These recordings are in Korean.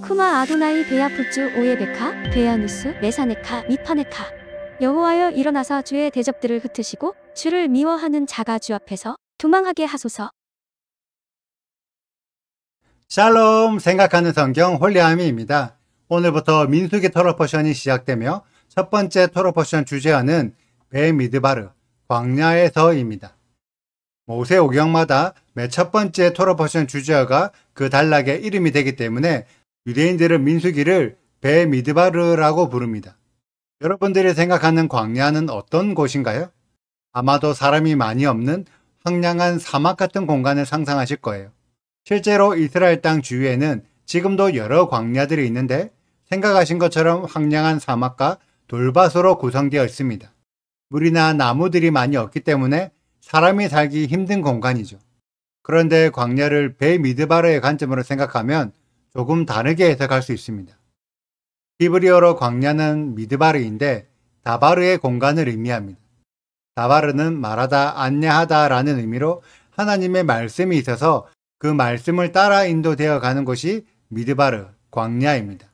쿠마 아도나이 베야푸츠 오예베카 베야누스 메사네카 미파네카. 여호와여 일어나사 주의 대적들을 흩으시고 주를 미워하는 자가 주 앞에서 도망하게 하소서. 샬롬, 생각하는 성경 홀리아미입니다. 오늘부터 민수기 토라 포션이 시작되며 첫 번째 토라 포션 주제어는 베미드바르, 광야에서입니다. 모세 오경마다 매 첫 번째 토라 포션 주제어가 그 단락의 이름이 되기 때문에 유대인들은 민수기를 베미드바르라고 부릅니다. 여러분들이 생각하는 광야는 어떤 곳인가요? 아마도 사람이 많이 없는 황량한 사막 같은 공간을 상상하실 거예요. 실제로 이스라엘 땅 주위에는 지금도 여러 광야들이 있는데 생각하신 것처럼 황량한 사막과 돌밭으로 구성되어 있습니다. 물이나 나무들이 많이 없기 때문에 사람이 살기 힘든 공간이죠. 그런데 광야를 베미드바르의 관점으로 생각하면 조금 다르게 해석할 수 있습니다. 히브리어로 광야는 미드바르인데 다바르의 공간을 의미합니다. 다바르는 말하다, 안내하다 라는 의미로 하나님의 말씀이 있어서 그 말씀을 따라 인도되어 가는 곳이 미드바르, 광야입니다.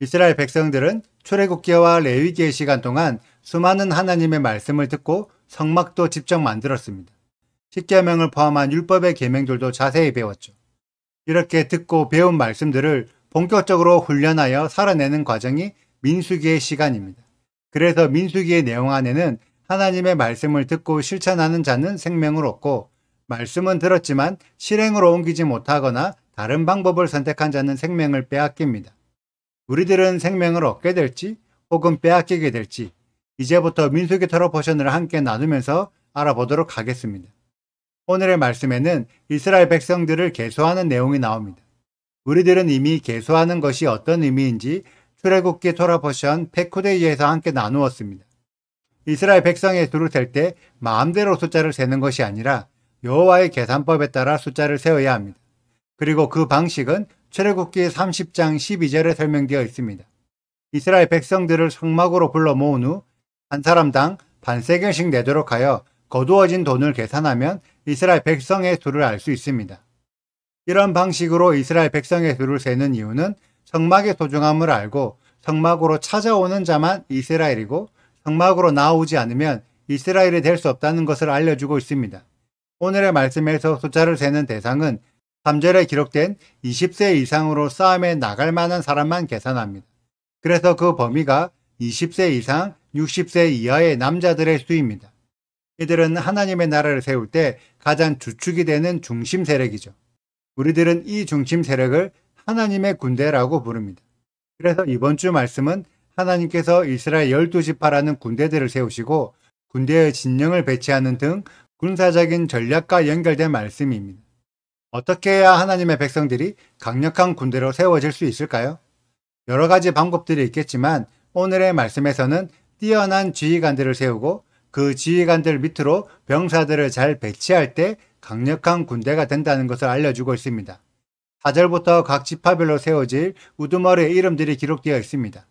이스라엘 백성들은 출애굽기와 레위기의 시간 동안 수많은 하나님의 말씀을 듣고 성막도 직접 만들었습니다. 십계명을 포함한 율법의 계명들도 자세히 배웠죠. 이렇게 듣고 배운 말씀들을 본격적으로 훈련하여 살아내는 과정이 민수기의 시간입니다. 그래서 민수기의 내용 안에는 하나님의 말씀을 듣고 실천하는 자는 생명을 얻고 말씀은 들었지만 실행으로 옮기지 못하거나 다른 방법을 선택한 자는 생명을 빼앗깁니다. 우리들은 생명을 얻게 될지 혹은 빼앗기게 될지 이제부터 민수기 토라 포션을 함께 나누면서 알아보도록 하겠습니다. 오늘의 말씀에는 이스라엘 백성들을 계수하는 내용이 나옵니다. 우리들은 이미 계수하는 것이 어떤 의미인지 출애굽기 토라 포션 페쿠데이에서 함께 나누었습니다. 이스라엘 백성의 수를 셀 때 마음대로 숫자를 세는 것이 아니라 여호와의 계산법에 따라 숫자를 세워야 합니다. 그리고 그 방식은 출애굽기 30장 12절에 설명되어 있습니다. 이스라엘 백성들을 성막으로 불러 모은 후 한 사람당 반세겔씩 내도록 하여 거두어진 돈을 계산하면 이스라엘 백성의 수를 알 수 있습니다. 이런 방식으로 이스라엘 백성의 수를 세는 이유는 성막의 소중함을 알고 성막으로 찾아오는 자만 이스라엘이고 성막으로 나오지 않으면 이스라엘이 될 수 없다는 것을 알려주고 있습니다. 오늘의 말씀에서 숫자를 세는 대상은 3절에 기록된 20세 이상으로 싸움에 나갈 만한 사람만 계산합니다. 그래서 그 범위가 20세 이상, 60세 이하의 남자들의 수입니다. 이들은 하나님의 나라를 세울 때 가장 주축이 되는 중심 세력이죠. 우리들은 이 중심 세력을 하나님의 군대라고 부릅니다. 그래서 이번 주 말씀은 하나님께서 이스라엘 12지파라는 군대들을 세우시고 군대의 진영을 배치하는 등 군사적인 전략과 연결된 말씀입니다. 어떻게 해야 하나님의 백성들이 강력한 군대로 세워질 수 있을까요? 여러 가지 방법들이 있겠지만 오늘의 말씀에서는 뛰어난 지휘관들을 세우고 그 지휘관들 밑으로 병사들을 잘 배치할 때 강력한 군대가 된다는 것을 알려주고 있습니다. 4절부터 각 지파별로 세워질 우두머리의 이름들이 기록되어 있습니다.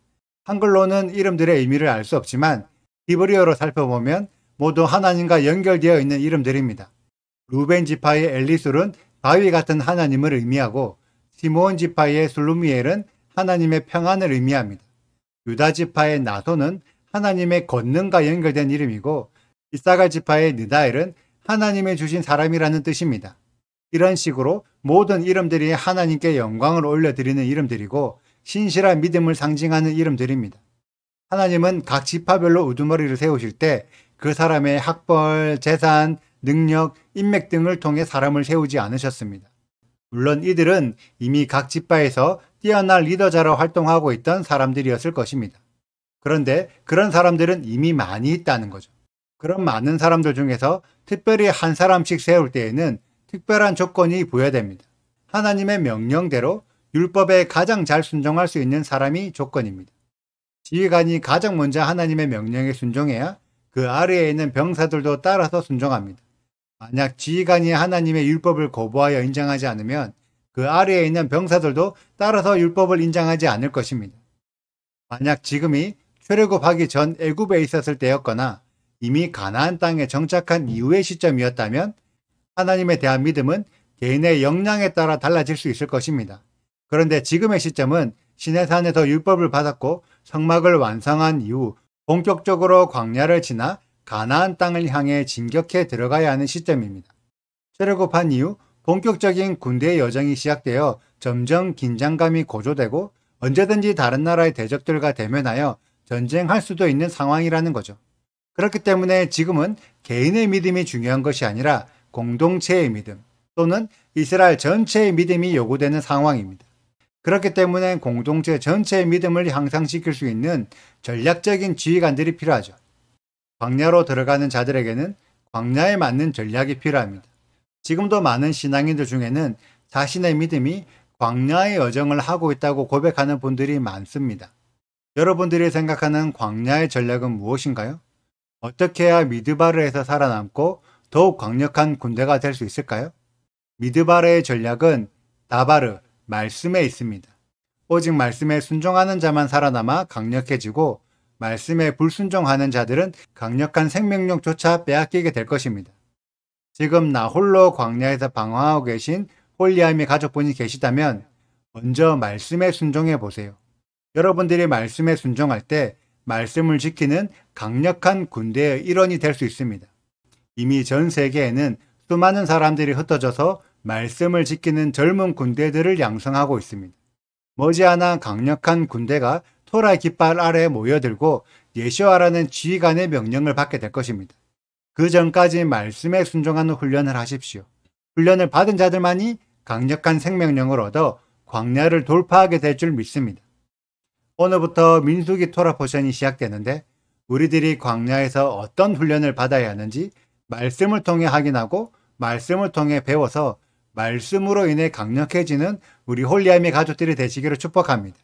한글로는 이름들의 의미를 알 수 없지만 히브리어로 살펴보면 모두 하나님과 연결되어 있는 이름들입니다. 루벤 지파의 엘리술은 바위 같은 하나님을 의미하고 시므온 지파의 슬루미엘은 하나님의 평안을 의미합니다. 유다 지파의 나손은 하나님의 권능과 연결된 이름이고 이사갈 지파의 느다엘은 하나님의 주신 사람이라는 뜻입니다. 이런 식으로 모든 이름들이 하나님께 영광을 올려드리는 이름들이고 신실한 믿음을 상징하는 이름들입니다. 하나님은 각 지파별로 우두머리를 세우실 때 그 사람의 학벌, 재산, 능력, 인맥 등을 통해 사람을 세우지 않으셨습니다. 물론 이들은 이미 각 지파에서 뛰어난 리더자로 활동하고 있던 사람들이었을 것입니다. 그런데 그런 사람들은 이미 많이 있다는 거죠. 그런 많은 사람들 중에서 특별히 한 사람씩 세울 때에는 특별한 조건이 부여됩니다. 하나님의 명령대로 율법에 가장 잘 순종할 수 있는 사람이 조건입니다. 지휘관이 가장 먼저 하나님의 명령에 순종해야 그 아래에 있는 병사들도 따라서 순종합니다. 만약 지휘관이 하나님의 율법을 거부하여 인정하지 않으면 그 아래에 있는 병사들도 따라서 율법을 인정하지 않을 것입니다. 만약 지금이 출애굽하기 전 애굽에 있었을 때였거나 이미 가나안 땅에 정착한 이후의 시점이었다면 하나님에 대한 믿음은 개인의 역량에 따라 달라질 수 있을 것입니다. 그런데 지금의 시점은 시내산에서 율법을 받았고 성막을 완성한 이후 본격적으로 광야를 지나 가나안 땅을 향해 진격해 들어가야 하는 시점입니다. 출애굽한 이후 본격적인 군대의 여정이 시작되어 점점 긴장감이 고조되고 언제든지 다른 나라의 대적들과 대면하여 전쟁할 수도 있는 상황이라는 거죠. 그렇기 때문에 지금은 개인의 믿음이 중요한 것이 아니라 공동체의 믿음 또는 이스라엘 전체의 믿음이 요구되는 상황입니다. 그렇기 때문에 공동체 전체의 믿음을 향상시킬 수 있는 전략적인 지휘관들이 필요하죠. 광야로 들어가는 자들에게는 광야에 맞는 전략이 필요합니다. 지금도 많은 신앙인들 중에는 자신의 믿음이 광야의 여정을 하고 있다고 고백하는 분들이 많습니다. 여러분들이 생각하는 광야의 전략은 무엇인가요? 어떻게 해야 미드바르에서 살아남고 더욱 강력한 군대가 될 수 있을까요? 미드바르의 전략은 다바르, 말씀에 있습니다. 오직 말씀에 순종하는 자만 살아남아 강력해지고 말씀에 불순종하는 자들은 강력한 생명력조차 빼앗기게 될 것입니다. 지금 나 홀로 광야에서 방황하고 계신 홀리암의 가족분이 계시다면 먼저 말씀에 순종해 보세요. 여러분들이 말씀에 순종할 때 말씀을 지키는 강력한 군대의 일원이 될 수 있습니다. 이미 전 세계에는 수많은 사람들이 흩어져서 말씀을 지키는 젊은 군대들을 양성하고 있습니다. 머지않아 강력한 군대가 토라의 깃발 아래에 모여들고 예시화라는 지휘관의 명령을 받게 될 것입니다. 그 전까지 말씀에 순종하는 훈련을 하십시오. 훈련을 받은 자들만이 강력한 생명력을 얻어 광야를 돌파하게 될 줄 믿습니다. 오늘부터 민수기 토라 포션이 시작되는데 우리들이 광야에서 어떤 훈련을 받아야 하는지 말씀을 통해 확인하고 말씀을 통해 배워서 말씀으로 인해 강력해지는 우리 홀리암의 가족들이 되시기를 축복합니다.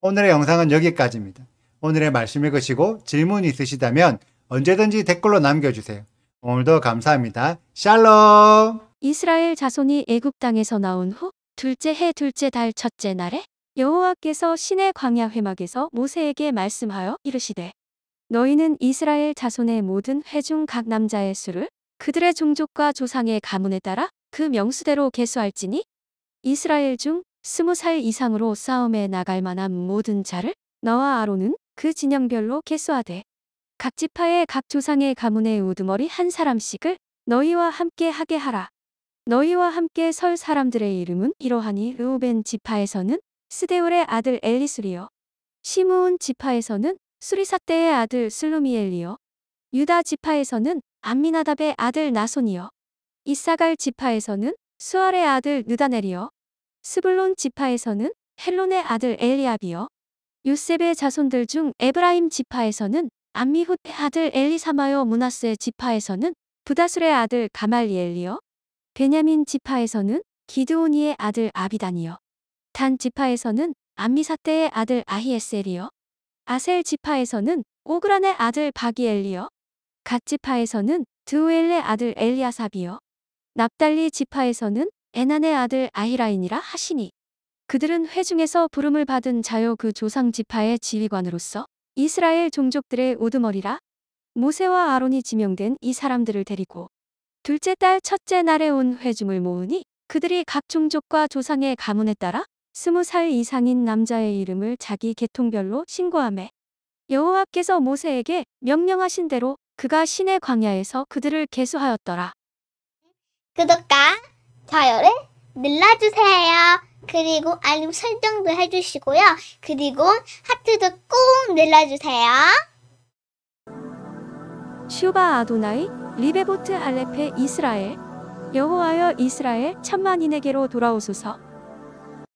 오늘의 영상은 여기까지입니다. 오늘의 말씀 읽으시고 질문이 있으시다면 언제든지 댓글로 남겨주세요. 오늘도 감사합니다. 샬롬! 이스라엘 자손이 애굽 땅에서 나온 후 둘째 해 둘째 달 첫째 날에 여호와께서 시내 광야 회막에서 모세에게 말씀하여 이르시되 너희는 이스라엘 자손의 모든 회 중 각 남자의 수를 그들의 종족과 조상의 가문에 따라 그 명수대로 계수할지니 이스라엘 중 20살 이상으로 싸움에 나갈 만한 모든 자를 너와 아론은 그 진영별로 계수하되 각 지파의 각 조상의 가문의 우두머리 한 사람씩을 너희와 함께 하게 하라. 너희와 함께 설 사람들의 이름은 이러하니 르우벤 지파에서는 스데울의 아들 엘리술이요 시므온 지파에서는 수리사떼의 아들 슬루미엘이요 유다 지파에서는 암미나답의 아들 나손이요 이사갈 지파에서는 수알의 아들 느다넬이요 스불론 지파에서는 헬론의 아들 엘리압이요 요셉의 자손들 중 에브라임 지파에서는 암미훗의 아들 엘리사마요 므낫세 지파에서는 부다술의 아들 가말리엘이요 베냐민 지파에서는 기드오니의 아들 아비단이요 단 지파에서는 암미사떼의 아들 아히에셀이요 아셀 지파에서는 오그란의 아들 바기엘리요 갓 지파에서는 드우엘의 아들 엘리아삽이요 납달리 지파에서는 에난의 아들 아히라인이라 하시니 그들은 회중에서 부름을 받은 자요 그 조상 지파의 지휘관으로서 이스라엘 종족들의 우두머리라. 모세와 아론이 지명된 이 사람들을 데리고 둘째 달 첫째 날에 온 회중을 모으니 그들이 각 종족과 조상의 가문에 따라 20살 이상인 남자의 이름을 자기 계통별로 신고하매 여호와께서 모세에게 명령하신 대로 그가 시내 광야에서 그들을 계수하였더라. 구독과 좋아요를 눌러주세요. 그리고 알림 설정도 해주시고요. 그리고 하트도 꼭 눌러주세요. 슈바 아도나이 리베보트 알레페 이스라엘 여호와여 이스라엘 천만인에게로 돌아오소서.